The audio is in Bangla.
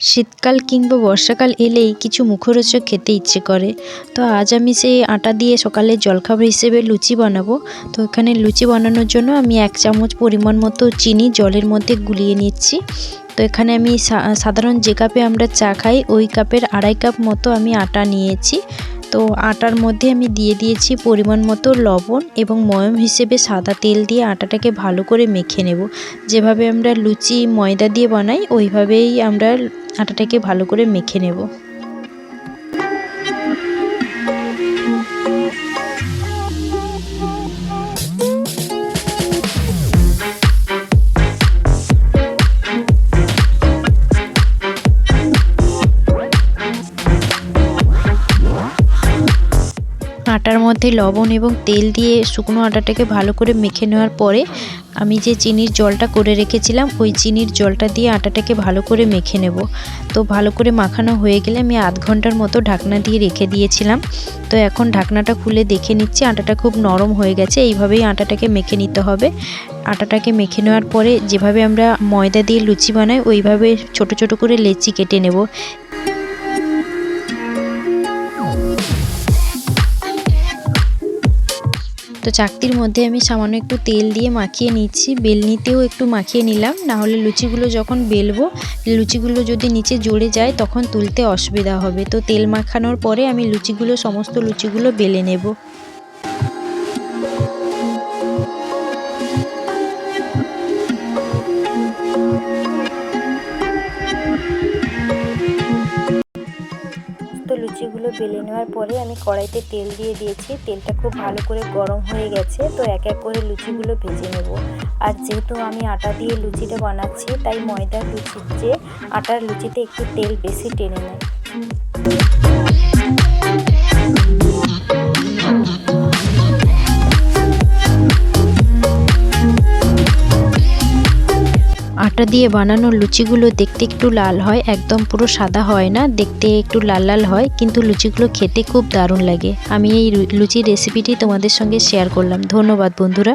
শীতকাল কিংবা বর্ষাকাল এলেই কিছু মুখরোচক খেতে ইচ্ছে করে। তো আজ আমি সেই আটা দিয়ে সকালের জলখাবার হিসেবে লুচি বানাবো। তো এখানে লুচি বানানোর জন্য আমি 1 চামচ পরিমাণ মতো চিনি জলের মধ্যে গুলিয়ে নিচ্ছি। তো এখানে আমি সাধারণ যে কাপে আমরা চা খাই ওই কাপের 2.5 কাপ মতো আমি আটা নিয়েছি। তো আটার মধ্যে আমি দিয়ে দিয়েছি পরিমাণ মতো লবণ এবং ময়াম হিসেবে সাদা তেল দিয়ে আটাটাকে ভালো করে মেখে নেব। যেভাবে আমরা লুচি ময়দা দিয়ে বানাই ওইভাবেই আমরা আটাটাকে ভালো করে মেখে নেব। আটার মধ্যে লবণ এবং তেল দিয়ে শুকনো আটাটাকে ভালো করে মেখে নেওয়ার পরে আমি যে চিনির জলটা করে রেখেছিলাম ওই চিনির জলটা দিয়ে আটাটাকে ভালো করে মেখে নেব। তো ভালো করে মাখানো হয়ে গেলে আমি আধ ঘন্টার মতো ঢাকনা দিয়ে রেখে দিয়েছিলাম। তো এখন ঢাকনাটা খুলে দেখে নিচ্ছি আটাটা খুব নরম হয়ে গেছে। এইভাবেই আটাটাকে মেখে নিতে হবে। আটাটাকে মেখে নেওয়ার পরে যেভাবে আমরা ময়দা দিয়ে লুচি বানাই ওইভাবে ছোট ছোট করে লেচি কেটে নেব। তো চাকতির মধ্যে আমি সামান্য একটু তেল দিয়ে মাখিয়ে নিচ্ছি। বেলনিতেও একটু মাখিয়ে নিলাম, না হলে লুচিগুলো যখন বেলবো লুচিগুলো যদি নিচে জড়ে যায় তখন তুলতে অসুবিধা হবে। তো তেল মাখানোর পরে আমি সমস্ত লুচিগুলো বেলে নেব। তো লুচিগুলো বেলে নেওয়ার পরে আমি কড়াইতে তেল দিয়ে দিয়েছি। তেলটা খুব ভালো করে গরম হয়ে গেছে। তো এক এক করে লুচিগুলো ভেজে নেব। আর যেহেতু আমি আটা দিয়ে লুচিটা বানাচ্ছি তাই ময়দার লুচির চেয়ে আটার লুচিতে একটু তেল বেশি টেনে নেয়। আটা দিয়ে বানানো লুচিগুলো দেখতে একটু লাল হয়, একদম পুরো সাদা হয় না, দেখতে একটু লাল লাল হয়, কিন্তু লুচিগুলো খেতে খুব দারুণ লাগে। আমি এই লুচির রেসিপিটি তোমাদের সঙ্গে শেয়ার করলাম। ধন্যবাদ বন্ধুরা।